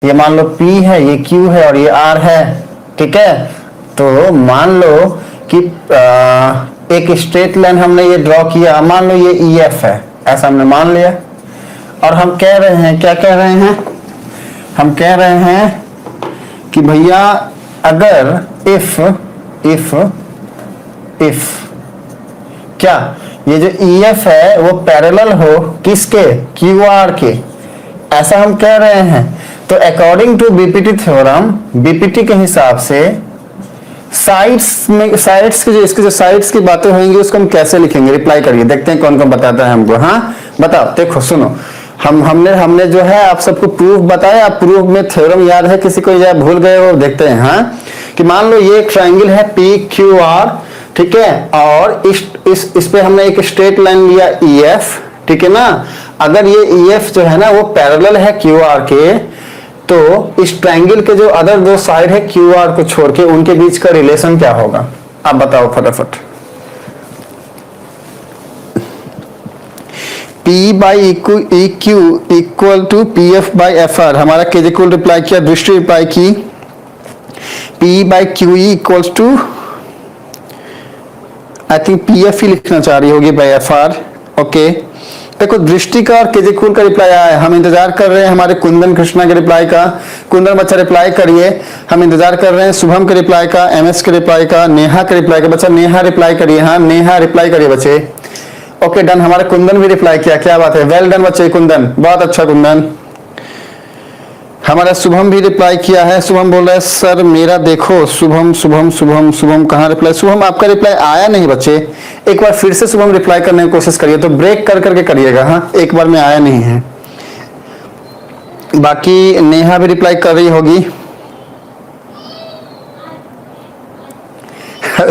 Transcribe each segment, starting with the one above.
ये मान लो P है, ये Q है और ये R है, ठीक है। तो मान लो कि एक स्ट्रेट लाइन हमने ये ड्रॉ किया, मान लो ये EF है, ऐसा हमने मान लिया। और हम कह रहे हैं, क्या कह रहे हैं, हम कह रहे हैं कि भैया अगर इफ क्या ये जो EF है वो पैरेलल हो किसके, QR के, ऐसा हम कह रहे हैं। तो according to BPT theorem, BPT के हिसाब से साइड्स की जो इसकी जो साइड्स की बातें होंगी उसको हम कैसे लिखेंगे, रिप्लाई करिए, देखते हैं कौन कौन बताता है हमको। हाँ बताओ, देखो सुनो, हमने जो है आप सबको प्रूफ बताया। आप प्रूफ में थ्योरम याद है किसी को या भूल गए हो, देखते हैं। हाँ कि मान लो ये एक ट्रायंगल है PQR, ठीक है, और इस पे हमने एक स्ट्रेट लाइन लिया EF, ठीक है ना। अगर ये EF जो है ना वो पैरेलल है QR के, तो इस ट्रायंगल के जो अदर दो साइड है QR को छोड़ के उनके बीच का रिलेशन क्या होगा, आप बताओ फटाफट। P by EQ equal to PF by FR। हमारा केजिकुल रिप्लाई किया, दृष्टि रिप्लाई की P by QE equals to, I think PF ही लिखना चाह रही होगी बाई FR। ओके देखो दृष्टि का और केजिकुल का रिप्लाई आया है, हम इंतजार कर रहे हैं हमारे कुंदन कृष्णा के रिप्लाई का। कुंदन बच्चा रिप्लाई करिए, हम इंतजार कर रहे हैं शुभम के रिप्लाई का, MS के रिप्लाई का, नेहा के रिप्लाई का। बच्चा नेहा रिप्लाई करिए, हाँ नेहा रिप्लाई करिए बच्चे। ओके डन, हमारे कुंदन भी रिप्लाई किया, क्या बात है, वेल डन बच्चे कुंदन, बहुत अच्छा कुंदन। हमारा शुभम भी रिप्लाई किया है, शुभम बोल रहा है सर मेरा देखो। शुभम कहाँ रिप्लाई, शुभम आपका रिप्लाई आया नहीं बच्चे, एक बार फिर से शुभम रिप्लाई करने की कोशिश करिए, तो ब्रेक कर करके करिएगा। हाँ एक बार में आया नहीं है। बाकी नेहा भी रिप्लाई कर रही होगी।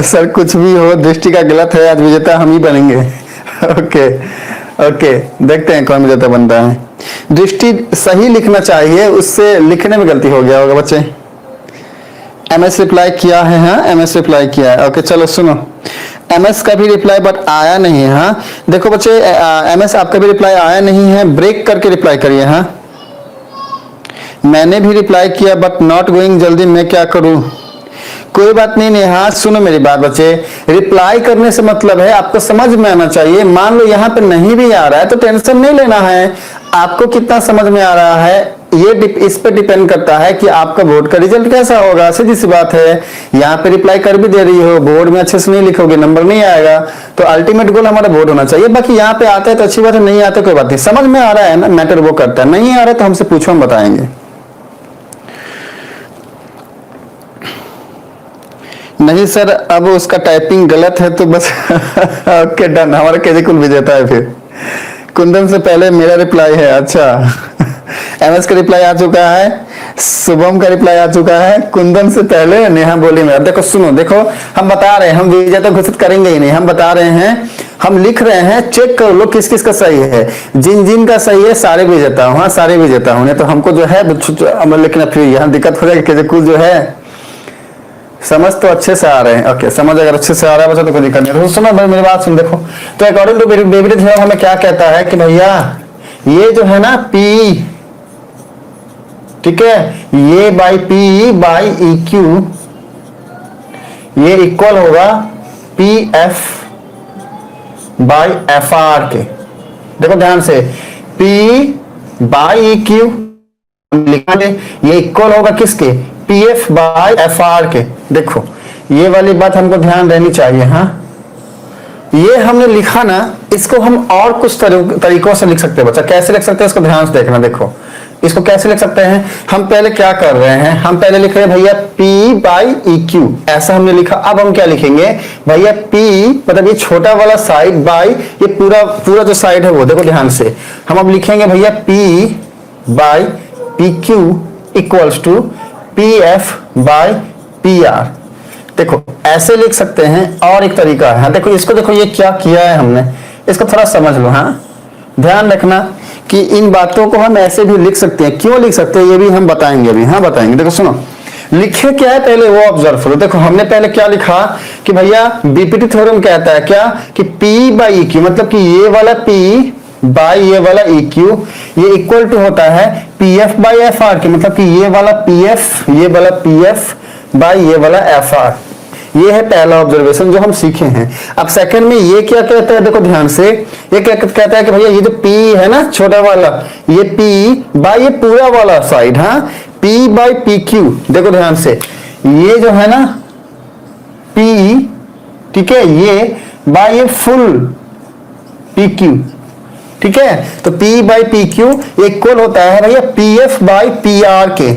सर कुछ भी हो, दृष्टि का गलत है, आज विजेता हम ही बनेंगे। ओके देखते हैं कौन विजेता बनता है। दृष्टि सही लिखना चाहिए, उससे लिखने में गलती हो गया होगा बच्चे। MS रिप्लाई किया है, हाँ MS रिप्लाई किया है। ओके चलो सुनो, MS का भी रिप्लाई बट आया नहीं है। हाँ देखो बच्चे MS आपका भी रिप्लाई आया नहीं है, ब्रेक करके रिप्लाई करिए। हाँ मैंने भी रिप्लाई किया बट नॉट गोइंग, जल्दी मैं क्या करूं। कोई बात नहीं नेहा, सुनो मेरी बात बच्चे, रिप्लाई करने से मतलब है आपको समझ में आना चाहिए। मान लो यहाँ पे नहीं भी आ रहा है तो टेंशन नहीं लेना है, आपको कितना समझ में आ रहा है ये इस पे डिपेंड करता है कि आपका बोर्ड का रिजल्ट कैसा होगा। सीधी सी बात है, यहाँ पे रिप्लाई कर भी दे रही हो, बोर्ड में अच्छे से नहीं लिखोगे नंबर नहीं आएगा। तो अल्टीमेट गोल हमारा बोर्ड होना चाहिए। बाकी यहाँ पे आता है तो अच्छी बात है, नहीं आता कोई बात नहीं, समझ में आ रहा है ना मैटर वो करता है, नहीं आ रहा है तो हमसे पूछो हम बताएंगे। नहीं सर अब उसका टाइपिंग गलत है तो बस। ओके डन, हमारा केजिकुल विजेता है। फिर कुंदन से पहले मेरा रिप्लाई है, अच्छा। MS का रिप्लाई आ चुका है, शुभम का रिप्लाई आ चुका है, कुंदन से पहले नेहा बोली मेरा। देखो सुनो, देखो हम बता रहे हैं, हम विजेता घोषित करेंगे ही नहीं, हम बता रहे हैं, हम लिख रहे हैं, चेक कर लो किस किस का सही है। जिन जिन का सही है सारे विजेता हूँ, हाँ सारे विजेता हूँ, नहीं तो हमको जो है लिखना फिर यहाँ दिक्कत हो जाएगी। केजिकुल जो है समझ तो अच्छे से आ रहे हैं। ओके समझ अगर अच्छे से आ रहा है बच्चा तो कोई दिक्कत नहीं। तो सुनो भाई मेरी बात सुन, देखो तो अकॉर्डिंग टू बीपीटी थ्योरम हमें क्या कहता है कि भैया ये जो है ना P, ठीक है, ये बाई P बाई EQ ये इक्वल होगा PF बाई FR के। देखो ध्यान से, P बाई EQ लिखेंगे, ये इक्वल होगा किसके, PF बाई FR के। देखो ये वाली बात हमको ध्यान देनी चाहिए। हाँ ये हमने लिखा ना, इसको हम और कुछ तरीकों से लिख सकते हैं बच्चा। कैसे लिख सकते हैं इसको ध्यान से देखना। देखो इसको कैसे लिख सकते हैं, हम पहले क्या कर रहे हैं, हम पहले लिख रहे हैं भैया P बाई EQ, ऐसा हमने लिखा। अब हम क्या लिखेंगे भैया, P मतलब ये छोटा वाला साइड बाई ये पूरा जो साइड है वो, देखो ध्यान से, हम अब लिखेंगे भैया P by PQ equals to PF by PR। देखो ऐसे लिख सकते हैं, और एक तरीका है। हाँ देखो इसको, देखो ये क्या किया है हमने, इसको थोड़ा समझ लो। हाँ ध्यान रखना कि इन बातों को हम ऐसे भी लिख सकते हैं, क्यों लिख सकते हैं ये भी हम बताएंगे अभी। हाँ बताएंगे, देखो सुनो लिखे क्या है पहले वो ऑब्जर्व करो। देखो हमने पहले क्या लिखा कि भैया बीपीटी थ्योरम कहता है क्या कि P बाई EQ मतलब कि ये वाला P बाई ये वाला EQ, ये इक्वल टू होता है PF बाई FR के, मतलब कि ये वाला PF, ये वाला PF बाई ये वाला FR। ये है पहला ऑब्जर्वेशन जो हम सीखे हैं। अब सेकंड में ये क्या कहता है, देखो ध्यान से, ये क्या कहता है कि भैया ये जो P है ना छोटा वाला, ये P बाई ये पूरा वाला साइड, हाँ P बाई PQ, देखो ध्यान से, ये जो है ना P, ठीक है, ये बाई ये फुल PQ, ठीक है, तो P बाई PQ इक्वल होता है भैया PF बाई PR के।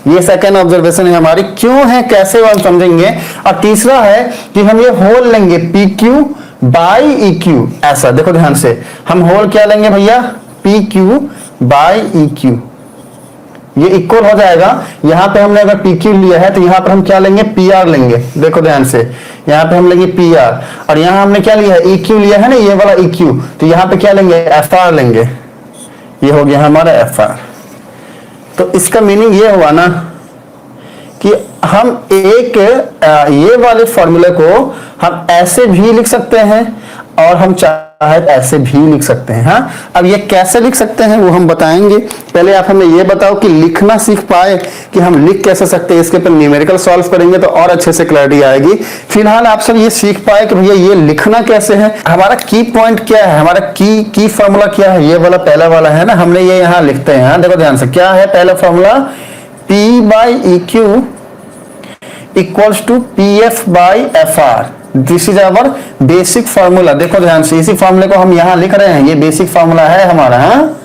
ये सेकेंड ऑब्जर्वेशन है हमारी, क्यों है कैसे हम समझेंगे। और तीसरा है कि हम ये होल लेंगे PQ बाई EQ, ऐसा देखो ध्यान से, हम होल क्या लेंगे भैया PQ बाई EQ, ये इक्वल हो जाएगा। यहां पे हमने अगर PQ लिया है तो यहां पर हम क्या लेंगे PR लेंगे, देखो ध्यान से, यहां पे हम लेंगे PR, और यहां हमने क्या लिया है EQ लिया है ना, ये वाला EQ, तो यहां पे क्या लेंगे FR लेंगे, ये हो गया हमारा FR। तो इसका मीनिंग ये हुआ ना कि हम एक ये वाले फॉर्मूले को हम ऐसे भी लिख सकते हैं और हम चाहे ऐसे भी लिख सकते हैं। हाँ, अब ये कैसे लिख सकते हैं वो हम बताएंगे। पहले आप हमें ये बताओ कि लिखना सीख पाए कि हम लिख कैसे सकते हैं, इसके ऊपर न्यूमेरिकल सॉल्व करेंगे तो और अच्छे से क्लैरिटी आएगी। फिलहाल आप सब ये सीख पाए कि भैया ये लिखना कैसे है, हमारा की पॉइंट क्या है, हमारा की फॉर्मूला क्या है, ये वाला पहला वाला है ना, हमने ये यहाँ लिखते हैं। हाँ, देखो ध्यान से, क्या है पहला formula, P by EQ equals to PF by FR, this is our basic formula. देखो ध्यान से, इसी फार्मूले को हम यहां लिख रहे हैं, ये बेसिक फार्मूला है हमारा। हाँ,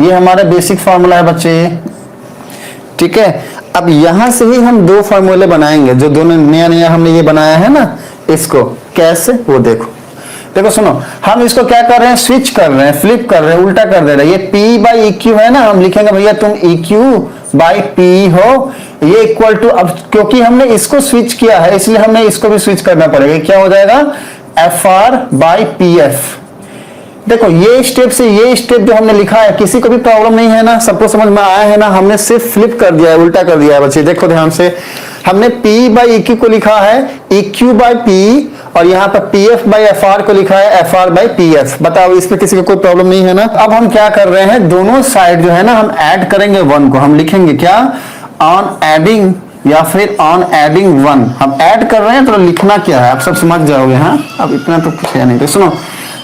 ये हमारा बेसिक फार्मूला है बच्चे, ठीक है। अब यहां से ही हम दो फार्मूले बनाएंगे, जो दोनों नया नया हमने ये बनाया है ना, इसको कैसे वो देखो। देखो सुनो, हम इसको क्या कर रहे हैं, स्विच कर रहे हैं, फ्लिप कर रहे हैं, उल्टा कर दे रहे हैं। ये P बाई EQ है ना, हम लिखेंगे भैया तुम EQ बाई P हो, ये इक्वल टू, अब क्योंकि हमने इसको स्विच किया है इसलिए हमें इसको भी स्विच करना पड़ेगा, क्या हो जाएगा FR बाई PF। देखो ये स्टेप से ये स्टेप जो हमने लिखा है, किसी को भी प्रॉब्लम नहीं है ना, सबको समझ में आया है ना, हमने सिर्फ फ्लिप कर दिया है, उल्टा कर दिया है बच्चे। देखो ध्यान से, हमने P बाई EQ को लिखा है EQ बाई P, और यहाँ पर PF बाई FR को लिखा है FR बाई PF। बताओ इसमें किसी को कोई प्रॉब्लम नहीं है ना। अब हम क्या कर रहे हैं, दोनों साइड जो है ना हम ऐड करेंगे 1 को, हम लिखेंगे क्या, ऑन एडिंग, या फिर ऑन एडिंग 1। हम ऐड कर रहे हैं तो लिखना क्या है आप सब समझ जाओगे। हाँ, अब इतना तो कुछ है नहीं, तो सुनो,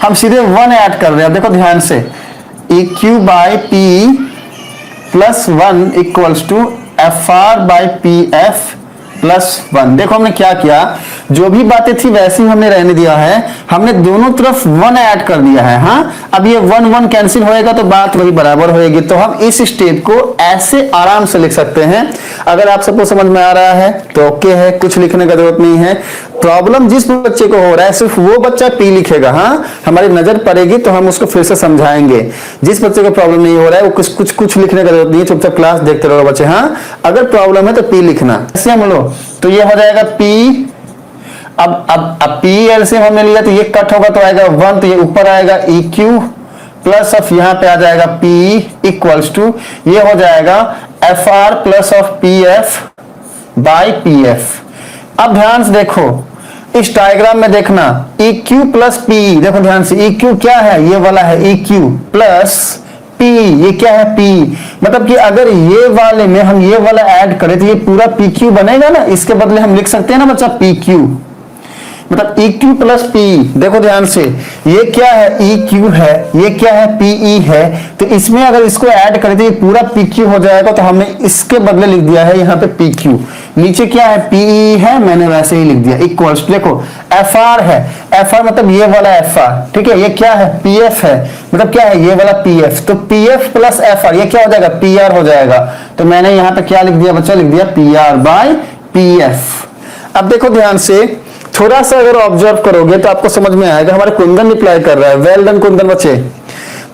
हम सीधे 1 ऐड कर रहे हैं। देखो ध्यान से, EQ by P plus 1 equals to FR by PF plus 1। देखो हमने क्या किया, जो भी बातें थी वैसी हमने रहने दिया है, हमने दोनों तरफ 1 ऐड कर दिया है। हाँ, अब ये 1 1 कैंसिल होएगा तो बात वही बराबर होएगी। तो हम इस स्टेप को ऐसे आराम से लिख सकते हैं। अगर आप सबको समझ में आ रहा है तो ओके है, कुछ लिखने का जरूरत नहीं है। प्रॉब्लम जिस बच्चे को हो रहा है सिर्फ वो बच्चा P लिखेगा। हाँ, हमारी नजर पड़ेगी तो हम उसको फिर से समझाएंगे। जिस बच्चे को प्रॉब्लम नहीं हो रहा है वो कुछ लिखने का जरूरत नहीं है, चुपचाप क्लास देखते रहो बच्चे। हाँ, अगर प्रॉब्लम है तो P लिखना, ऐसे हम लो, तो ये हो जाएगा P। अब P एलसीएम हमने लिया तो ये कट होगा तो आएगा 1, तो ये ऊपर आएगा EQ प्लस ऑफ यहाँ पे आ जाएगा P इक्वल्स टू, ये हो जाएगा FR plus of PF by PF। अब ध्यान से देखो, इस डायग्राम में देखना, EQ प्लस P, देखो ध्यान से, EQ क्या है, ये वाला है EQ प्लस P, ये क्या है P, मतलब कि अगर ये वाले में हम ये वाला ऐड करें तो ये पूरा PQ बनेगा ना, इसके बदले हम लिख सकते हैं ना बच्चा PQ, मतलब EQ प्लस P। देखो ध्यान से, ये क्या है EQ है, ये क्या है PE है, तो इसमें अगर इसको ऐड करें तो ये पूरा PQ हो जाएगा, तो हमने इसके बदले लिख दिया है यहाँ पे PQ। नीचे क्या है PE है, मैंने वैसे ही लिख दिया इक्वल्स, देखो FR है, FR मतलब ये वाला FR, ठीक है, ये क्या है PF है, मतलब क्या है ये वाला PF, तो PF प्लस FR ये क्या हो जाएगा PR हो जाएगा। तो मैंने यहाँ पे क्या लिख दिया बच्चा, लिख दिया PR बाई PF। अब देखो ध्यान से, थोड़ा सा अगर ऑब्जर्व करोगे तो आपको समझ में आएगा। हमारे कुंदन रिप्लाई कर रहा है, वेल डन कुंदन बच्चे।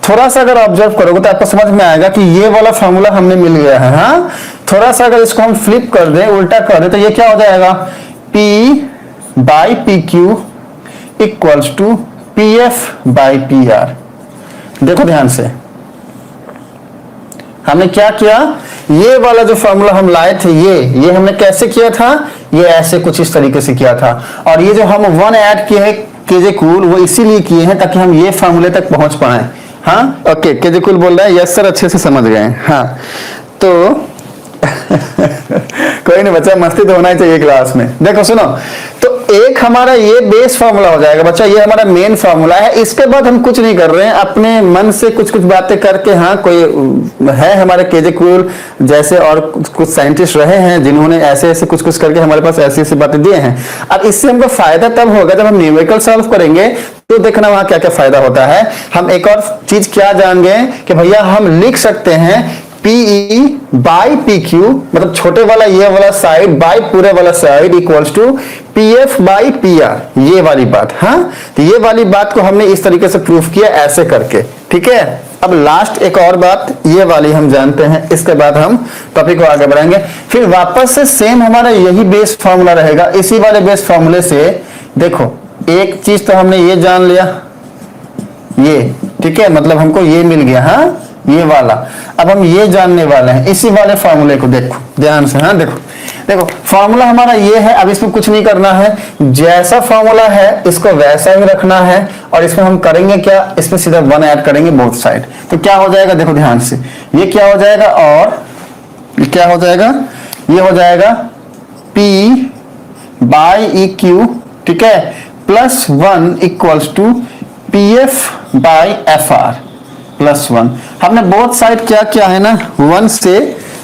थोड़ा सा अगर ऑब्जर्व करोगे तो आपको समझ में आएगा कि ये वाला फॉर्मूला हमने मिल गया है। हाँ, थोड़ा सा अगर इसको हम फ्लिप कर दें, उल्टा कर दें, तो ये क्या हो जाएगा P by PQ equals to PF by PR। देखो ध्यान से, हमने क्या किया, ये वाला जो फॉर्मूला हम लाए थे ये हमने कैसे किया था, ये ऐसे कुछ इस तरीके से किया था, और ये जो हम 1 ऐड किए हैं केजे कूल वो इसीलिए किए हैं ताकि हम ये फार्मूले तक पहुंच पाए। हाँ ओके, केजे कूल बोल रहा है यस सर, अच्छे से समझ गए। हाँ तो कोई नहीं बच्चा, मस्ती तो होना ही चाहिए क्लास में। देखो सुनो, तो एक हमारा ये बेस फार्मूला हो जाएगा बच्चा, ये हमारा मेन फार्मूला है। इसके बाद हम कुछ नहीं कर रहे हैं, अपने मन से कुछ कुछ बातें करके। हाँ कोई है हमारे केजे कूल जैसे और कुछ साइंटिस्ट रहे हैं जिन्होंने ऐसे ऐसे कुछ कुछ करके हमारे पास ऐसी ऐसी बातें दिए हैं। अब इससे हमको फायदा तब होगा जब हम न्यूमेरिकल सॉल्व करेंगे, तो देखना वहां क्या क्या फायदा होता है। हम एक और चीज क्या जान गए कि भैया हम लिख सकते हैं PE बाई PQ, मतलब छोटे वाला ये वाला साइड बाई पूरे वाला side equals to PF by PR, ये वाली बात। हाँ तो ये वाली बात को हमने इस तरीके से प्रूफ किया ऐसे करके, ठीक है। अब लास्ट एक और बात ये वाली हम जानते हैं, इसके बाद हम टॉपिक को आगे बढ़ाएंगे। फिर वापस से सेम हमारा यही बेस फॉर्मूला रहेगा। इसी वाले बेस फॉर्मूले से देखो एक चीज तो हमने ये जान लिया, ये ठीक है, मतलब हमको ये मिल गया। हाँ ये वाला, अब हम ये जानने वाले हैं इसी वाले फार्मूले को। देखो ध्यान से, हाँ देखो देखो फार्मूला हमारा ये है। अब इसमें कुछ नहीं करना है, जैसा फार्मूला है इसको वैसा ही रखना है। और इसमें हम करेंगे क्या, इसमें सीधा 1 ऐड करेंगे बोथ साइड। तो क्या हो जाएगा, देखो ध्यान से, ये क्या हो जाएगा और क्या हो जाएगा, ये हो जाएगा P बाई EQ, ठीक है, plus 1 equals to PF by FR plus 1। हमने बोथ साइड क्या किया है ना, 1 से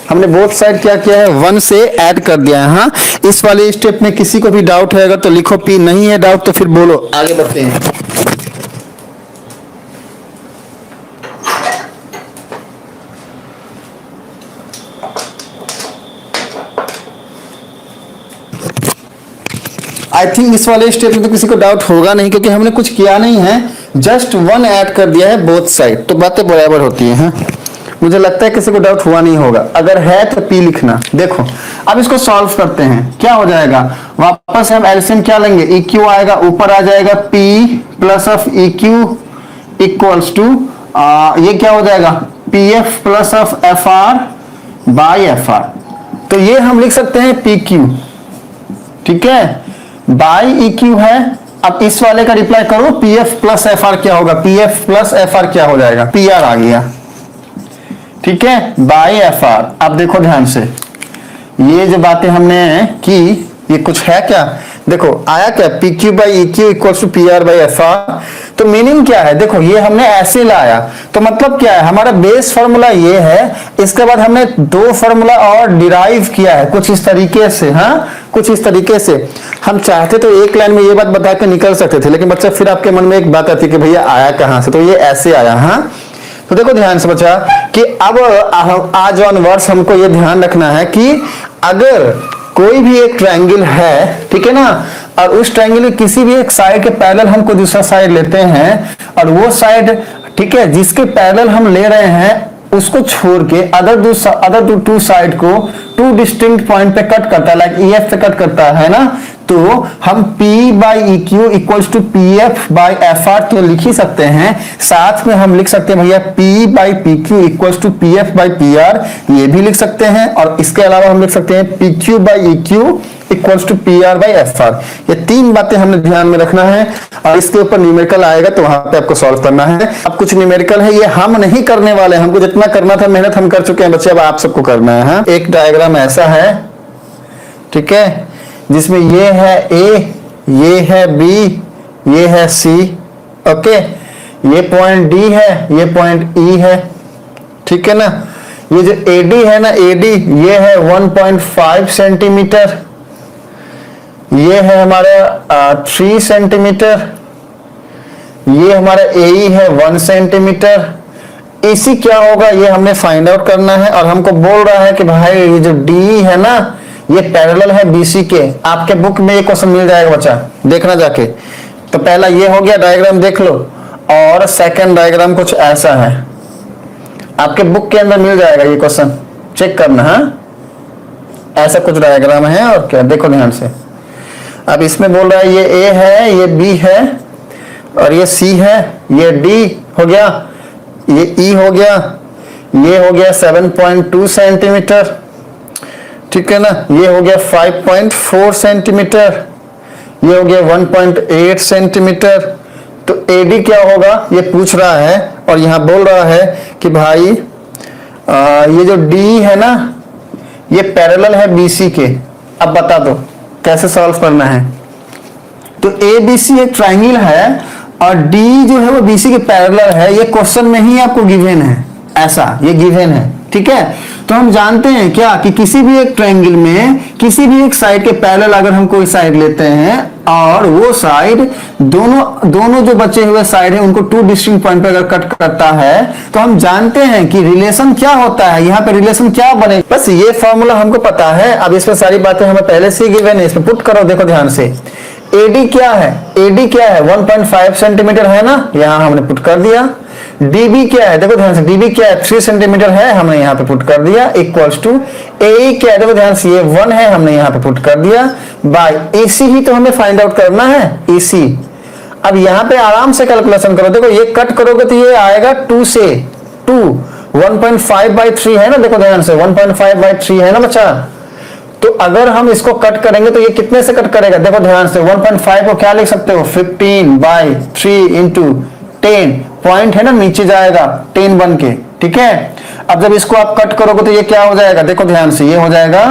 हमने बोथ साइड क्या किया है, 1 से ऐड कर दिया है। हाँ इस वाले स्टेप में किसी को भी डाउट है अगर तो लिखो, P नहीं है डाउट तो फिर बोलो, आगे बढ़ते हैं। आई थिंक इस वाले स्टेप में तो किसी को डाउट होगा नहीं, क्योंकि हमने कुछ किया नहीं है, जस्ट 1 ऐड कर दिया है बोथ साइड, तो बातें बराबर होती हैं। मुझे लगता है किसी को डाउट हुआ नहीं होगा, अगर है तो P लिखना। देखो अब इसको सॉल्व करते हैं, क्या हो जाएगा, वापस हम एलसीएम क्या लेंगे, EQ आएगा, ऊपर आ जाएगा P plus of EQ equals to ये क्या हो जाएगा, PF plus of FR by FR। तो ये हम लिख सकते हैं PQ, ठीक है, बाई EQ है। अब इस वाले का रिप्लाई करो, PF प्लस FR क्या होगा, PF प्लस FR क्या हो जाएगा, PR आ गया, ठीक है, बाई FR। अब देखो ध्यान से, ये जो बातें हमने की ये कुछ है क्या, देखो आया क्या, PQ by EQ equals to PR by FR। तो मीनिंग क्या है, देखो ये हमने ऐसे लाया, तो मतलब क्या है, हमारा बेस फॉर्मूला ये है, इसके बाद हमने 2 फॉर्मूला और डिराइव किया है कुछ इस तरीके से। हाँ कुछ इस तरीके से हम चाहते तो एक लाइन में ये बात बता के निकल सकते थे, लेकिन बच्चा फिर आपके मन में एक बात आती है कि भैया आया कहां से, तो ये ऐसे आया। हाँ तो देखो ध्यान से बच्चा कि अब आज ऑनवर्ड्स हमको ये ध्यान रखना है कि अगर कोई भी एक ट्रायंगल है, ठीक है ना, और उस ट्रायंगल में किसी भी एक साइड के पैरेलल हम कोई दूसरा साइड लेते हैं, और वो साइड ठीक है जिसके पैरेलल हम ले रहे हैं उसको छोड़ के अदर टू साइड को 2 डिस्टिंक्ट पॉइंट पे कट करता है, लाइक EF पे कट करता है ना, तो हम P by EQ equals to PF by FR तो लिख ही सकते हैं। साथ में हम लिख सकते हैं भैया P by PQ equals to PF by PR, ये भी लिख सकते हैं। और इसके अलावा हम लिख सकते हैं PQ by EQ equals to PR by FR। ये 3 बातें हमने ध्यान में रखना है, और इसके ऊपर न्यूमेरिकल आएगा तो वहां पे आपको सॉल्व करना है। अब कुछ न्यूमेरिकल है, ये हम नहीं करने वाले, हमको जितना करना था मेहनत हम कर चुके हैं बच्चे, अब आप सबको करना है। हाँ? एक डायग्राम ऐसा है, ठीक है, जिसमें ये है A, ये है B, ये है C, ओके, ये पॉइंट D है, ये पॉइंट E है, ठीक है ना। ये जो AD है ना, AD ये है 1.5 सेंटीमीटर, ये है हमारा 3 सेंटीमीटर, ये हमारा AE है 1 सेंटीमीटर। AC क्या होगा ये हमने फाइंड आउट करना है, और हमको बोल रहा है कि भाई ये जो DE है ना ये पैरेलल है BC के। आपके बुक में ये क्वेश्चन मिल जाएगा बच्चा, देखना जाके। तो पहला ये हो गया डायग्राम, देख लो, और सेकंड डायग्राम कुछ ऐसा है, आपके बुक के अंदर मिल जाएगा ये क्वेश्चन, चेक करना। हाँ ऐसा कुछ डायग्राम है, और क्या देखो ध्यान से। अब इसमें बोल रहा है ये A है, ये B है, और ये C है, ये D हो गया, ये E हो गया, ये हो गया 7.2 सेंटीमीटर, ठीक है ना, ये हो गया 5.4 सेंटीमीटर, ये हो गया 1.8 सेंटीमीटर। तो एडी क्या होगा ये पूछ रहा है, और यहां बोल रहा है कि भाई ये जो डी है ना ये पैरेलल है बीसी के। अब बता दो कैसे सॉल्व करना है। तो ए बी सी एक ट्राइंगल है और डी जो है वो बीसी के पैरेलल है, ये क्वेश्चन में ही आपको गिवन है, ऐसा ये गिवन है, ठीक है। तो हम जानते हैं क्या कि किसी भी एक ट्रायंगल में किसी भी एक साइड के पैरेलल अगर हम कोई साइड लेते हैं और वो साइड दोनों जो बचे हुए साइड है उनको टू डिस्टिंक्ट पॉइंट पे अगर कट करता है तो हम जानते हैं कि रिलेशन क्या होता है, यहाँ पे रिलेशन क्या बनेगा। बस ये फॉर्मूला हमको पता है। अब इसमें सारी बातें हमें पहले से ही गिवन है, इसमें पुट करो, देखो ध्यान से। एडी क्या है, एडी क्या है 1.5 सेंटीमीटर है ना, यहां हमने पुट कर दिया। डीबी क्या है, देखो ध्यान से, डीबी क्या है 3 सेंटीमीटर है, हमने यहां पे पुट कर दिया, इक्वल्स टू ए क्या है, देखो ध्यान से, ये 1 है, हमने यहां पे पुट कर दिया, बाय एसी ही तो हमें फाइंड आउट करना है, एसी। अब यहां पे आराम से कैलकुलेशन करो, देखो ये कट करोगे तो ये आएगा 2 से 2, 1.5/3 है ना, देखो ध्यान से 1.5/3 है ना बच्चा। तो अगर हम इसको कट करेंगे तो ये कितने से कट करेगा, देखो ध्यान से 1.5 को क्या लिख सकते हो 15/3 इंटू 10, पॉइंट है ना नीचे जाएगा 10 बन के, ठीक है। अब जब इसको आप कट करोगे तो ये क्या हो जाएगा, देखो ध्यान से, ये हो जाएगा,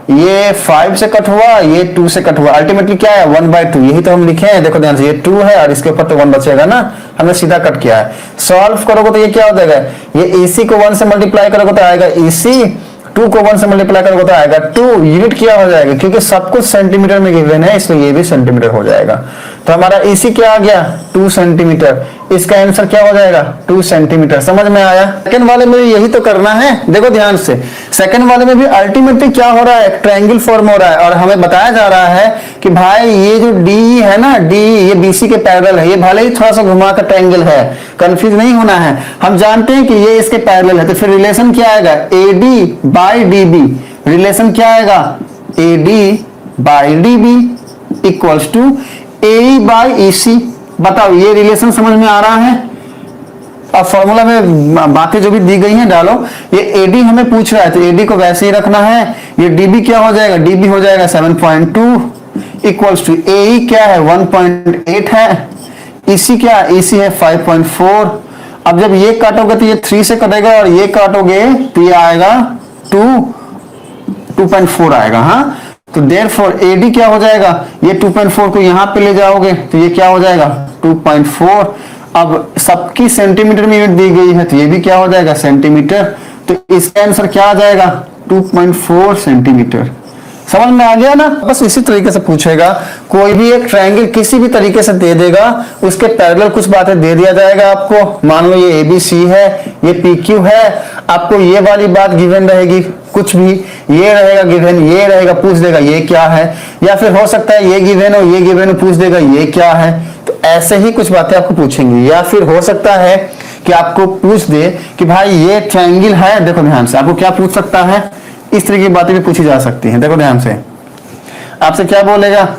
ये 5 से कट हुआ, ये 2 से कट हुआ, अल्टीमेटली क्या है 1/2, यही तो हम लिखे हैं, देखो ध्यान से, ये 2 है और इसके ऊपर तो 1 बचेगा ना, हमने सीधा कट किया है। सॉल्व करोगे तो ये क्या हो जाएगा, ये AC को 1 से मल्टीप्लाई करोगे तो आएगा AC, 2 को 1 से मल्टीप्लाई करोगे तो आएगा 2, यूनिट क्या हो जाएगा, क्योंकि सब कुछ सेंटीमीटर में गिवन है इसलिए ये भी सेंटीमीटर हो जाएगा। तो हमारा EC क्या आ गया 2 सेंटीमीटर, इसका आंसर क्या हो जाएगा 2 सेंटीमीटर। समझ में आया। सेकंड वाले में भी यही तो करना है, देखो ध्यान से, सेकंड वाले में भी अल्टीमेटली क्या हो रहा है, ट्रायंगल फॉर्म हो रहा है और हमें बताया जा रहा है कि भाई ये जो D है ना, D ये BC के पैरेलल है, ये भले ही थोड़ा सा घुमा कर ट्रायंगल है, कंफ्यूज नहीं होना है। हम जानते हैं कि ये इसके पैरेलल है, तो फिर रिलेशन क्या आएगा AD बाई DB, रिलेशन क्या आएगा AD by DB equals to AE by EC। बताओ ये रिलेशन समझ में आ रहा है। अब फॉर्मूला में बातें जो भी दी गई हैं डालो। ये AD हमें पूछ रहा है तो AD को वैसे ही रखना है। ये DB क्या हो जाएगा, DB हो जाएगा 7.2 इक्वल्स टू AE क्या है 1.8 है, EC क्या है, EC है 5.4। अब जब ये काटोगे तो ये 3 से कटेगा और ये काटोगे तो ये आएगा 2.4 आएगा। हाँ, तो देयरफॉर AD क्या हो जाएगा, ये 2.4 को यहां पे ले जाओगे तो ये क्या हो जाएगा 2.4। अब सबकी सेंटीमीटर में यूनिट दी गई है तो ये भी क्या हो जाएगा सेंटीमीटर, तो इसका आंसर क्या आ जाएगा 2.4 सेंटीमीटर। समझ में आ गया ना। बस इसी तरीके से पूछेगा, कोई भी एक ट्रायंगल किसी भी तरीके से दे देगा, उसके पैरेलल कुछ बातें दे दिया जाएगा आपको। मान लो ये ABC है, ये PQ है, आपको ये वाली बात गिवन रहेगी, कुछ भी ये रहेगा गिवन, ये रहेगा, पूछ देगा ये क्या है, या फिर हो सकता है ये गिवन हो, ये गिवन हो, पूछ देगा ये क्या है। तो ऐसे ही कुछ बातें आपको पूछेंगी, या फिर हो सकता है कि आपको पूछ दे कि भाई ये ट्रायंगल है, देखो ध्यान से, आपको क्या पूछ सकता है, इस तरह की बातें भी पूछी जा सकती हैं। देखो ध्यान से, आपसे क्या बोलेगा,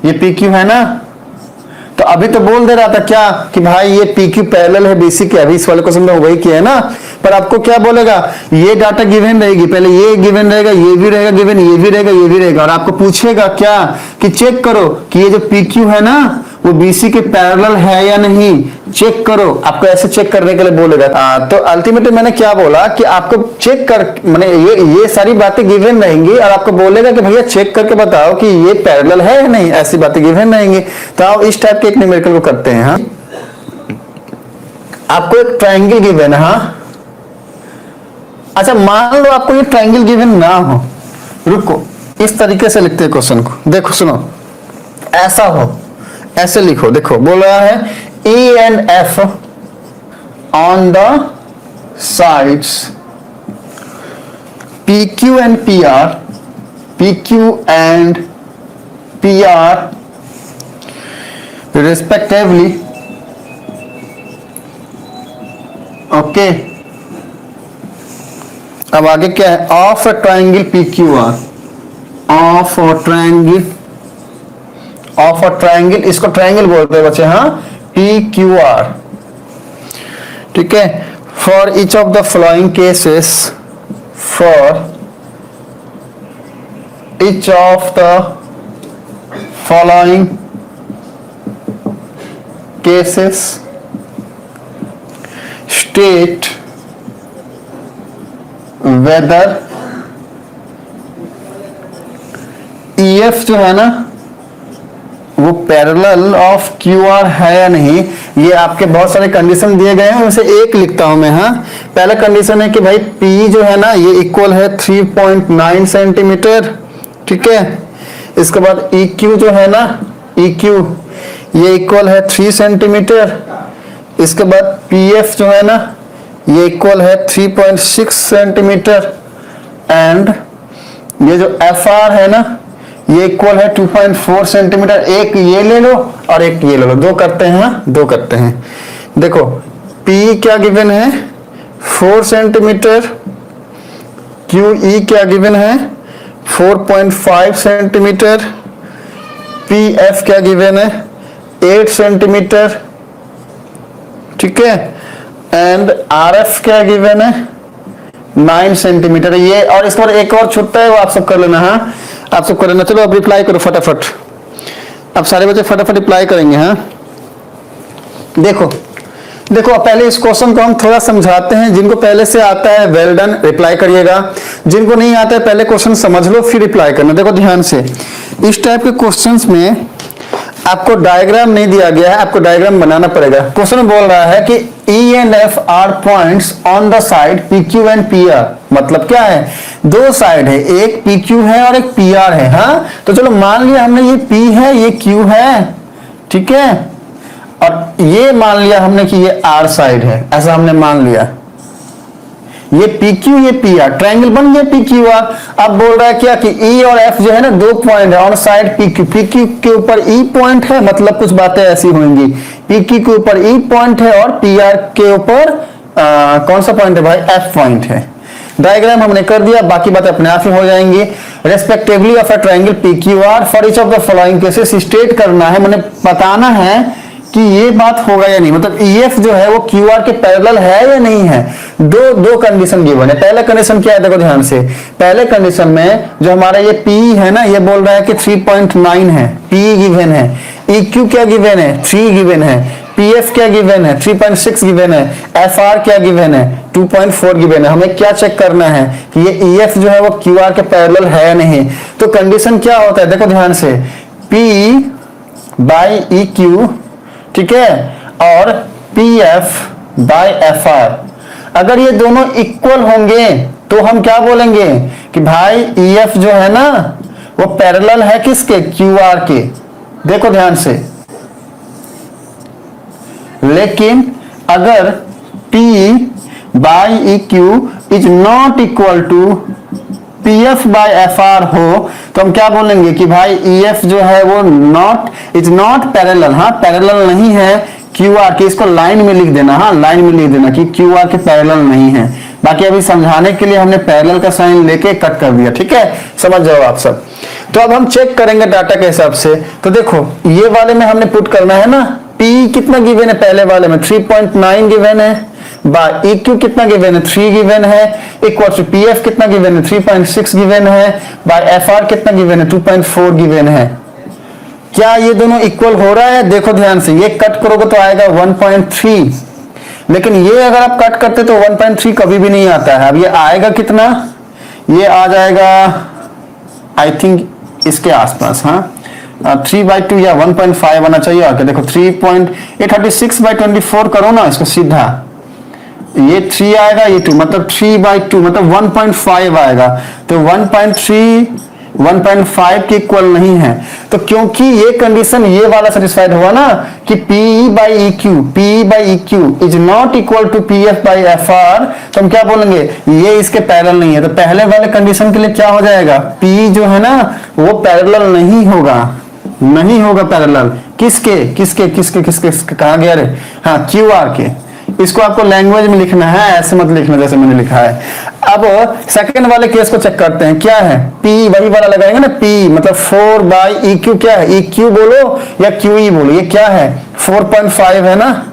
ये PQ है ना, तो अभी तो बोल दे रहा था क्या कि भाई ये PQ पैरेलल है BC के, अभी इस वाले क्वेश्चन में वही किया है ना, पर आपको क्या बोलेगा, ये डाटा गिवन रहेगी, पहले ये गिवन रहेगा, ये भी रहेगा गिवन, ये भी रहेगा, ये भी रहेगा, और आपको पूछेगा क्या कि चेक करो कि ये जो PQ है ना वो BC के पैरेलल है या नहीं, चेक करो। आपको ऐसे चेक करने के लिए बोलेगा। तो अल्टीमेटली मैंने क्या बोला कि आपको चेक कर, माने ये सारी बातें गिवन रहेंगी और आपको बोलेगा कि भैया चेक करके बताओ कि ये पैरेलल है या नहीं, ऐसी बातें गिवन रहेंगी। तो आप इस टाइप के एक न्यूमेरिकल को करते हैं। हाँ, आपको एक ट्रायंगल गिवन है। हाँ, अच्छा मान लो आपको ये ट्रायंगल गिवन ना हो, रुको, इस तरीके से लिखते हैं क्वेश्चन को, देखो सुनो, ऐसा हो, ऐसे लिखो, देखो बोल रहा है E and F on the sides PQ and PR, PQ and PR respectively, okay. अब आगे क्या है, of a triangle PQR, of a triangle, of a triangle, इसको ट्रायंगल बोलते हैं बच्चे, हाँ, PQR, ठीक है। For each of the following cases, for each of the following cases state whether EF जो है ना वो पैरेलल ऑफ QR है या नहीं। ये आपके बहुत सारे कंडीशन दिए गए हैं, उनसे एक लिखता हूं मैं। हाँ, पहला कंडीशन है कि भाई P जो है ना ये इक्वल है 3.9 सेंटीमीटर, ठीक है। इसके बाद EQ जो है ना, EQ ये इक्वल है 3 सेंटीमीटर। इसके बाद PF जो है ना ये इक्वल है 3.6 सेंटीमीटर एंड ये जो FR है ना ये इक्वल है 2.4 सेंटीमीटर। एक ये ले लो और एक ये ले लो, दो करते हैं। हाँ, दो करते हैं। देखो P क्या गिवन है 4 सेंटीमीटर, QE क्या गिवन है 4.5 सेंटीमीटर, PF क्या गिवन है 8 सेंटीमीटर, ठीक है, एंड RF क्या गिवन है 9 सेंटीमीटर। ये और इसके बाद एक और छूटता है, वो आप सब कर लेना। हाँ, आप सब कर लेना। चलो अब रिप्लाई करो फटाफट, अब सारे बच्चे फटाफट रिप्लाई करेंगे। हाँ, देखो देखो पहले इस क्वेश्चन को हम थोड़ा समझाते हैं। जिनको पहले से आता है वेल डन, रिप्लाई करिएगा। जिनको नहीं आता है पहले क्वेश्चन समझ लो फिर रिप्लाई करना। देखो ध्यान से, इस टाइप के क्वेश्चंस में आपको डायग्राम नहीं दिया गया है, आपको डायग्राम बनाना पड़ेगा। क्वेश्चन बोल रहा है कि E and F are points on the side PQ and PR। मतलब क्या है, दो साइड है, एक PQ है और एक PR है। हाँ, तो चलो मान लिया हमने ये P है ये Q है, ठीक है, और ये मान लिया हमने कि ये R साइड है, ऐसा हमने मान लिया। ये PQ ये PR, ट्रायंगल बन गया PQR। अब बोल रहा है क्या कि E और F जो है ना दो पॉइंट है ऑन साइड PQ। PQ के ऊपर E पॉइंट है, मतलब कुछ बातें ऐसी होंगी। PQ के ऊपर E पॉइंट है और PR के ऊपर कौन सा पॉइंट है भाई, F पॉइंट है। डायग्राम हमने कर दिया, बाकी बातें अपने आप ही हो जाएंगी। Respectively of a triangle PQR for each of the following cases state करना है, मैंने बताना है कि ये बात होगा या नहीं, मतलब EF जो है वो QR के पैरेलल है या नहीं है। दो कंडीशन गिवन है। पहला कंडीशन क्या है, देखो ध्यान से, पहले कंडीशन में जो हमारा ये P है ना ये बोल रहा है कि 3.9 है, P गिवन है। EQ क्या गिवन है 3 गिवन है, PF क्या गिवन है 3.6 गिवन है, FR क्या गिवन है 2.4 गिवन है। हमें क्या चेक करना है कि ये EF जो है वो QR के पैरेलल है या नहीं। तो कंडीशन क्या होता है, देखो ध्यान से, P बाई EQ, ठीक है, और PF बाय FR, अगर ये दोनों इक्वल होंगे तो हम क्या बोलेंगे कि भाई EF जो है ना वो पैरेलल है किसके, QR के। देखो ध्यान से, लेकिन अगर P by EQ is not equal to PF by FR हो तो हम क्या बोलेंगे कि भाई EF जो है वो इज नॉट पैरेलल। हाँ, पैरेलल नहीं है QR के। इसको लाइन में लिख देना। हाँ, लाइन में लिख देना कि QR के पैरेलल नहीं है। बाकी अभी समझाने के लिए हमने पैरेलल का साइन लेके कट कर दिया, ठीक है, समझ जाओ आप सब। तो अब हम चेक करेंगे डाटा के हिसाब से। तो देखो ये वाले में हमने पुट करना है ना, P कितना गिवन है, पहले वाले में 3.9 गिवन है, बाय EQ कितना गिवन है 3 गिवन है, इक्वल टू PF कितना गिवन है 3.6 गिवन है, बाय FR कितना गिवन है 2.4 गिवन है। क्या ये दोनों इक्वल हो रहा है, देखो ध्यान से, ये कट करोगे तो आएगा 1.3, लेकिन ये अगर आप कट करते तो 1.3 कभी भी नहीं आता है। अब ये आएगा कितना, ये आ जाएगा आई थिंक इसके आसपास। हाँ, 3/2 या 1.5 आना चाहिए। आके देखो 36/24 करो ना इसको सीधा, ये 3 आएगा, ये 2, मतलब 3/2 मतलब 1.5 आएगा। तो 1.5 के इक्वल नहीं है। तो क्योंकि ये कंडीशन ये वाला सेटिस्फाइड हुआ ना कि PE by EQ is not equal to PF by FR, तो हम क्या बोलेंगे, ये इसके पैरेलल नहीं है। तो पहले वाले कंडीशन के लिए क्या हो जाएगा, P जो है ना वो पैरेलल नहीं होगा पैरेलल किसके कहा गया रे, हाँ QR के। इसको आपको लैंग्वेज में लिखना है, ऐसे मत लिखना जैसे मैंने लिखा है। अब सेकंड वाले केस को चेक करते हैं, क्या है P वही वाला लगाएंगे ना, P मतलब 4/EQ क्या है, EQ बोलो या QE बोलो, ये क्या है 4.5 है ना,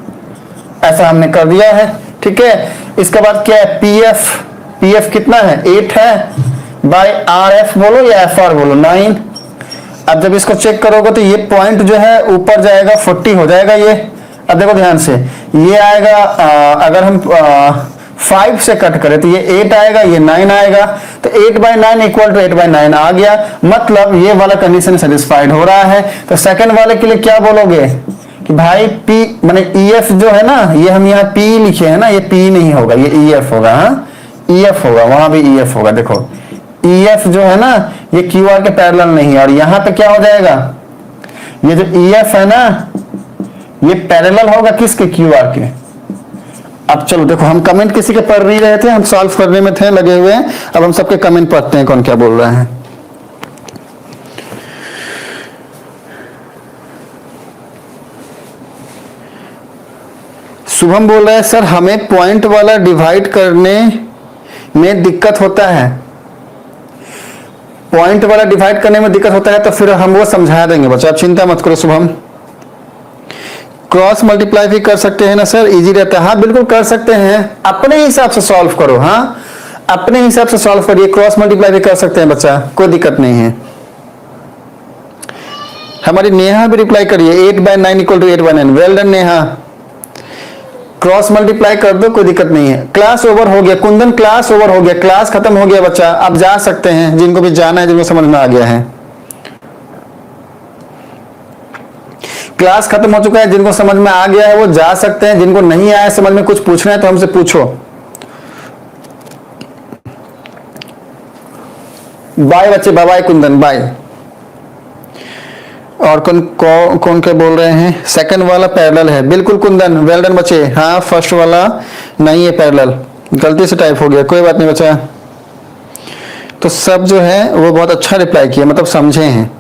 ऐसा हमने कर दिया है, ठीक है। इसके बाद क्या है PF कितना है 8 है, बाय RF बोलो या FR बोलो 9। अब जब इसको चेक करोगे तो ये पॉइंट जो है ऊपर जाएगा 40 हो जाएगा ये, अब देखो ध्यान से, ये आएगा अगर हम 5 से कट करें तो ये 8 आएगा, ये 9 आएगा, तो 8/9 इक्वल टू 8/9 आ गया। मतलब ये वाला कंडीशन सेटिस्फाइड हो रहा है। तो सेकंड वाले के लिए क्या बोलोगे कि भाई P माने EF जो है ना, ये हम यहाँ P लिखे हैं ना, ये P नहीं होगा, ये EF होगा। हाँ, EF होगा, वहां भी EF होगा। देखो EF जो है ना, ये QR के पैरेलल नहीं है। और यहाँ पे क्या हो जाएगा, ये जो EF है ना, ये पैरेलल होगा किसके, QR के। अब चलो देखो, हम कमेंट किसी के पढ़ नहीं रहे थे, हम सॉल्व करने में थे लगे हुए हैं। अब हम सबके कमेंट पढ़ते हैं कौन क्या बोल रहे हैं। शुभम बोल रहा है सर हमें पॉइंट वाला डिवाइड करने में दिक्कत होता है। पॉइंट वाला डिवाइड करने में दिक्कत होता है तो फिर हम वो समझा देंगे बच्चा, आप चिंता मत करो शुभम। क्रॉस मल्टीप्लाई भी कर सकते हैं ना सर, इजी रहता है। हाँ बिल्कुल कर सकते हैं, अपने हिसाब से सॉल्व करो। हाँ अपने हिसाब से सॉल्व करिए, क्रॉस मल्टीप्लाई भी कर सकते हैं बच्चा, कोई दिक्कत नहीं है। हमारी नेहा भी रिप्लाई करिए, 8/9 equal to 8/9। Well done Neha, cross multiply कर दो, कोई दिक्कत नहीं है। क्लास ओवर हो गया कुंदन, क्लास ओवर हो गया, क्लास खत्म हो गया बच्चा, आप जा सकते हैं जिनको भी जाना है, जिनको समझ में आ गया है। क्लास खत्म हो चुका है, जिनको समझ में आ गया है वो जा सकते हैं, जिनको नहीं आया समझ में, कुछ पूछना है तो हमसे पूछो। बाय बच्चे, बाय बाय कुंदन, बाय। और कौन क्या बोल रहे हैं, सेकंड वाला पैरेलल है, बिल्कुल कुंदन, वेल डन बच्चे। हाँ फर्स्ट वाला नहीं है पैरेलल, गलती से टाइप हो गया, कोई बात नहीं बच्चा। तो सब जो है वो बहुत अच्छा रिप्लाई किया, मतलब समझे हैं,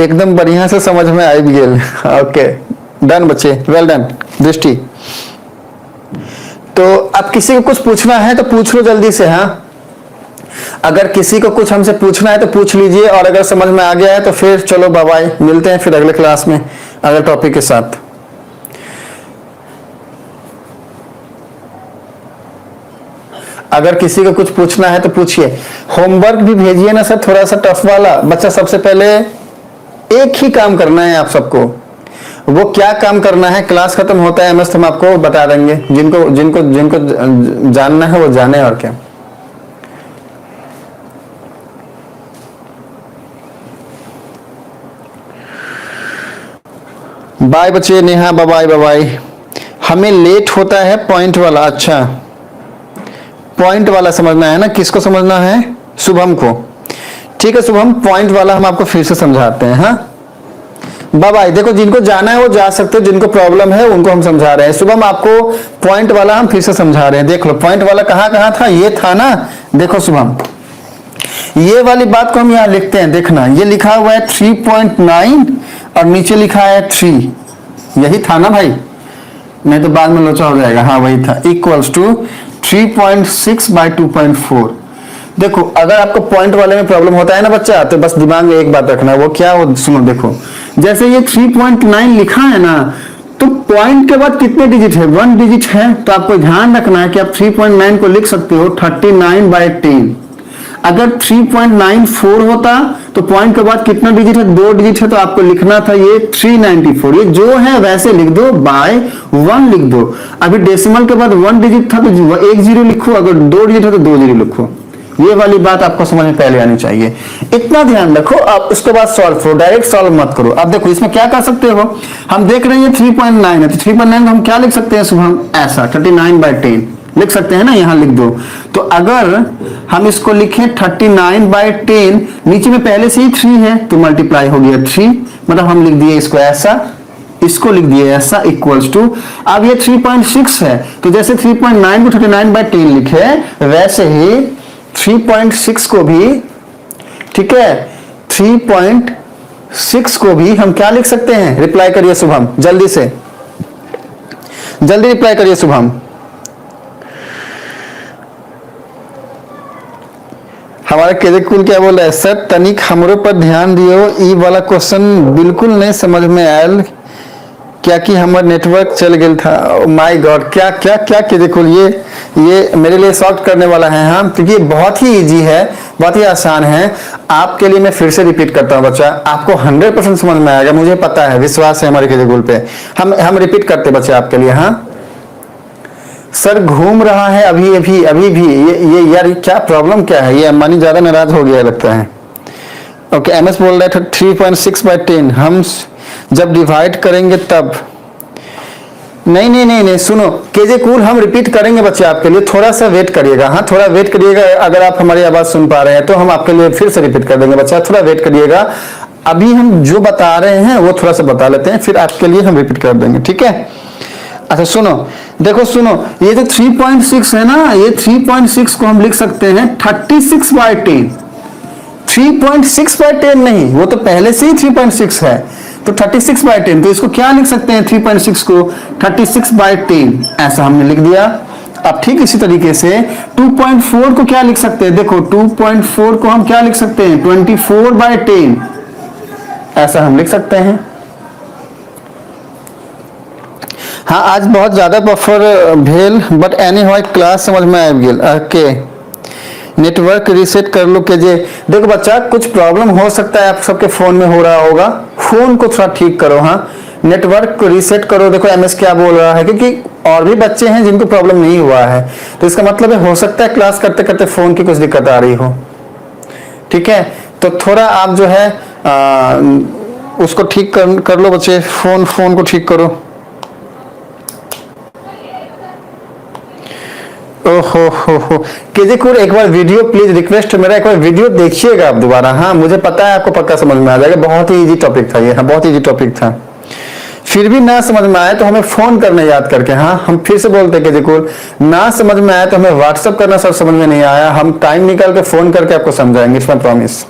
एकदम बढ़िया से समझ में आई भी गेल। ओके डन बच्चे, वेल डन दृष्टि। तो अब किसी को कुछ पूछना है तो पूछ लो जल्दी से। हाँ अगर किसी को कुछ हमसे पूछना है तो पूछ लीजिए, और अगर समझ में आ गया है तो फिर चलो बाय बाय, मिलते हैं फिर अगले क्लास में अगले टॉपिक के साथ। अगर किसी को कुछ पूछना है तो पूछिए। होमवर्क भी भेजिए ना सर, थोड़ा सा टफ वाला। बच्चा सबसे पहले एक ही काम करना है आप सबको, वो क्या काम करना है, क्लास खत्म होता है मस्त हम आपको बता देंगे, जिनको जिनको जिनको जानना है वो जाने। और क्या, बाय बच्चे, नेहा बाय बाय। हमें लेट होता है पॉइंट वाला, अच्छा पॉइंट वाला समझना है ना, किसको समझना है, शुभम को। ठीक है शुभम, पॉइंट वाला हम आपको फिर से समझाते हैं। हाँ बाय बाय। देखो जिनको जाना है वो जा सकते हैं, जिनको प्रॉब्लम है उनको हम समझा रहे हैं। शुभम आपको पॉइंट वाला हम फिर से समझा रहे हैं, देख लो पॉइंट वाला कहाँ था, ये था ना। देखो शुभम, ये वाली बात को हम यहाँ लिखते हैं, देखना ये लिखा हुआ है 3.9 और नीचे लिखा है 3, यही था ना भाई, नहीं तो बाद में लोचा हो जाएगा। हाँ वही था, इक्वल्स टू 3.6/2.4। देखो अगर आपको पॉइंट वाले में प्रॉब्लम होता है ना बच्चा, तो बस दिमाग में एक बात रखना, वो क्या, वो सुनो। देखो जैसे ये 3.9 लिखा है ना, तो पॉइंट के बाद कितने डिजिट है, 1 डिजिट है। तो आपको ध्यान रखना है कि आप 3.9 को लिख सकते हो 39/10। अगर 3.94 होता तो पॉइंट के बाद कितना डिजिट है, 2 डिजिट है, तो आपको लिखना था ये 394। ये जो है वैसे लिख दो, बाय 1 लिख दो। अभी डेसिमल के बाद 1 डिजिट था तो 1 जीरो लिखो, अगर 2 डिजिट है तो 2 जीरो लिखो। ये वाली बात आपको समझ में पहले आनी चाहिए, इतना ध्यान रखो। आप उसके बाद सॉल्व करो, डायरेक्ट सॉल्व मत करो। अब देखो इसमें क्या कर सकते हो, हम देख रहे हैं 3.9 है, तो 3.9 हम क्या लिख सकते हैं शुभम, ऐसा 39/10 लिख सकते हैं ना, यहां लिख दो। तो अगर हम इसको लिखें 39/10, नीचे में पहले से ही 3 है तो मल्टीप्लाई हो गया 3, मतलब हम लिख दिए इसको ऐसा, इसको लिख दिए ऐसा, इक्वल्स टू। अब ये 3.6 है, तो जैसे 3.9 को 39/10 लिखे, वैसे ही 3.6 को भी, ठीक है, 3.6 को भी हम क्या लिख सकते हैं, रिप्लाई करिए शुभम, जल्दी से जल्दी रिप्लाई करिए शुभम। हमारा केजे कुल क्या बोल रहा है, सर तनिक हमरो पर ध्यान दियो, ई वाला क्वेश्चन बिल्कुल नहीं समझ में आयल, क्या कि हमारा नेटवर्क चल गया था। माय गॉड, क्या क्या क्या केजे कुल, ये मेरे लिए सॉल्व करने वाला है, हाँ, क्योंकि ये बहुत ही इजी है, बहुत ही आसान है। आपके लिए मैं फिर से रिपीट करता हूँ बच्चा, आपको 100% समझ में आएगा, मुझे पता है, विश्वास है हमारे KJ कूल पे। हम रिपीट करते बच्चे आपके लिए। हाँ सर घूम रहा है अभी अभी अभी भी, ये यार क्या प्रॉब्लम क्या है, ये अंबानी ज्यादा नाराज हो गया लगता है। ओके MS बोल रहा है 3.6/10 हम जब डिवाइड करेंगे तब। नहीं, सुनो KJ कूल हम रिपीट करेंगे बच्चे आपके लिए, थोड़ा सा वेट करिएगा। हाँ थोड़ा वेट करिएगा, अगर आप हमारी आवाज सुन पा रहे हैं तो हम आपके लिए फिर से रिपीट कर देंगे बच्चा, थोड़ा वेट करिएगा। अभी हम जो बता रहे हैं वो थोड़ा सा बता लेते हैं, फिर आपके लिए हम रिपीट कर देंगे, ठीक है। अच्छा सुनो, देखो सुनो, ये जो 3.6 है ना, ये 3.6 को हम लिख सकते हैं 36/10। 3.6/10 नहीं, वो तो पहले से ही 3.6 है, तो 36/10, तो इसको क्या लिख सकते हैं 3.6 को 36/10, ऐसा हमने लिख दिया। अब ठीक इसी तरीके से 2.4 को क्या लिख सकते हैं, देखो 2.4 को हम क्या लिख सकते हैं 24/10, ऐसा हम लिख सकते हैं। हाँ आज बहुत ज्यादा बफर भेल, बट एनी हाउ क्लास समझ में आ गेल। ओके नेटवर्क रीसेट कर लो KJ। देखो बच्चा कुछ प्रॉब्लम हो सकता है आप सबके फोन में हो रहा होगा, फोन को थोड़ा ठीक करो। हाँ नेटवर्क को रीसेट करो। देखो MS क्या बोल रहा है, क्योंकि और भी बच्चे हैं जिनको प्रॉब्लम नहीं हुआ है, तो इसका मतलब है हो सकता है क्लास करते करते फोन की कुछ दिक्कत आ रही हो, ठीक है। तो थोड़ा आप जो है उसको ठीक कर लो बच्चे, फोन को ठीक करो। ओहो KJ कूल एक बार वीडियो प्लीज, रिक्वेस्ट मेरा, एक बार वीडियो देखिएगा आप दोबारा। हाँ मुझे पता है आपको पक्का समझ में आ जाएगा, बहुत ही इजी टॉपिक था ये। हाँ बहुत इजी टॉपिक था, फिर भी ना समझ में आए तो हमें फोन करना याद करके। हाँ हम फिर से बोलते हैं KJ कूल, ना समझ में आया तो हमें व्हाट्सअप करना, सर समझ में नहीं आया, हम टाइम निकाल के फोन करके आपको समझाएंगे, इट्स माय प्रॉमिस।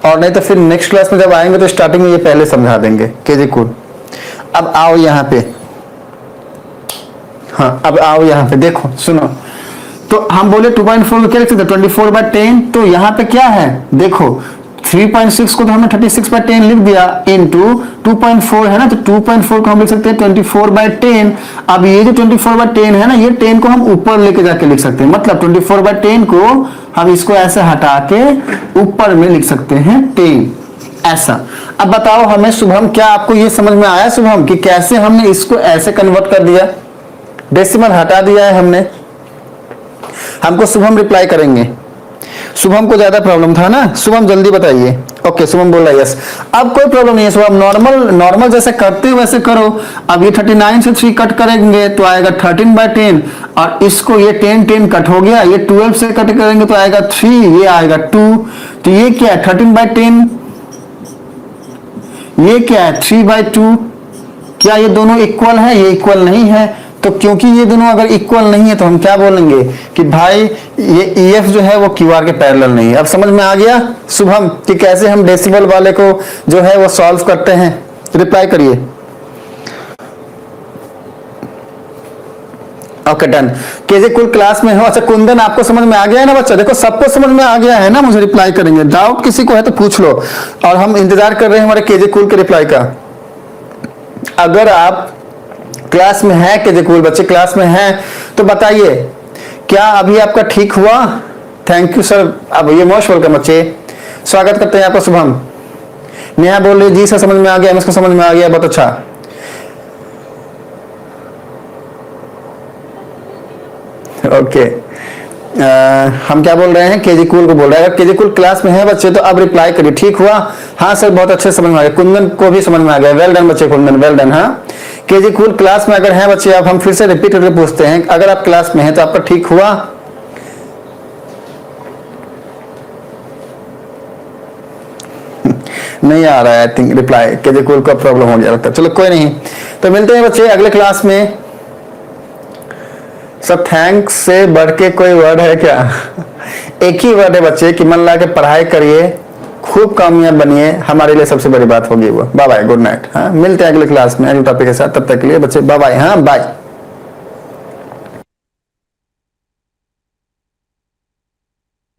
और नहीं तो फिर नेक्स्ट क्लास में जब आएंगे तो स्टार्टिंग में ये पहले समझा देंगे KJ कूल। अब आओ यहाँ पे, हाँ अब आओ यहाँ पे, देखो सुनो, तो हम बोले 2.4 को क्या लिख सकते हैं 24/10, तो यहाँ पे क्या है देखो 3.6 को तो हमने 36/10 लिख दिया, इनटू 2.4 है ना, तो 2.4 को हम लिख सकते हैं 24/10। अब ये जो 24/10 है ना, ये 10 को हम ऊपर लेके जाके लिख सकते हैं, मतलब 24/10 को हम इसको ऐसे हटा के ऊपर में लिख सकते हैं 10, ऐसा। अब बताओ हमें शुभम, क्या आपको ये समझ में आया शुभम कि कैसे हमने इसको ऐसे कन्वर्ट कर दिया, डेसिमल हटा दिया है हमने। हमको शुभम रिप्लाई करेंगे, शुभम को ज्यादा प्रॉब्लम था ना, शुभम जल्दी बताइए। ओके शुभम बोल रहा है यस। अब कोई प्रॉब्लम नहीं है शुभम, नॉर्मल जैसे करते हो वैसे करो। अब ये 39 से 3 कट करेंगे तो आएगा 13/10, और इसको ये 10 कट हो गया, ये 12 से कट करेंगे तो आएगा 3, ये आएगा 2, तो ये क्या है 13/10, ये क्या है 3/2। क्या ये दोनों इक्वल है? ये इक्वल नहीं है, तो क्योंकि ये दोनों अगर इक्वल नहीं है तो हम क्या बोलेंगे कि भाई ये EF जो है वो QR के पैरेलल नहीं है। अब समझ में आ गया शुभम कि कैसे हम डेसिमल वाले को जो है वो सॉल्व करते हैं? रिप्लाई करिए। Okay done. KJ cool class में हो? अच्छा कुंदन आपको समझ में आ गया है ना बच्चा? देखो सबको समझ में आ गया है ना, मुझे रिप्लाई करेंगे। डाउट किसी को है तो पूछ लो, और हम इंतजार कर रहे हैं हमारे KJ कूल के रिप्लाई का। अगर आप क्लास में है KJ कूल बच्चे क्लास में हैं तो बताइए क्या अभी आपका ठीक हुआ? थैंक यू सर, अब ये मोस्ट वेलकम बच्चे, स्वागत करते हैं आपका शुभम। नेहा बोल रही जी सर समझ में आ गया, इसको समझ में आ गया, बहुत अच्छा। ओके हम क्या बोल रहे हैं? KJ कूल को बोल रहे हैं। अगर KJ कूल क्लास में है बच्चे तो अब रिप्लाई करिए, ठीक हुआ? हाँ सर बहुत अच्छे समझ में आ गया, कुंदन को भी समझ में आ गया, वेल डन बच्चे, कुंदन वेल डन। हाँ KJ कूल क्लास में अगर है बच्चे, अब हम फिर से रिपीट करके पूछते हैं, अगर आप क्लास में हैं तो आपका ठीक हुआ? नहीं आ रहा है I think reply, KJ cool का प्रॉब्लम हो गया लगता है। चलो कोई नहीं, तो मिलते हैं बच्चे अगले क्लास में। सब थैंक्स से बढ़ के कोई वर्ड है क्या? एक ही वर्ड है बच्चे कि मन लगा के पढ़ाई करिए, खूब कामयाब बनिए, हमारे लिए सबसे बड़ी बात होगी वो। Bye bye, good night. हाँ मिलते हैं अगले क्लास में अगले टॉपिक के साथ, तब तक के लिए बच्चे बाय बाय। हाँ बाय।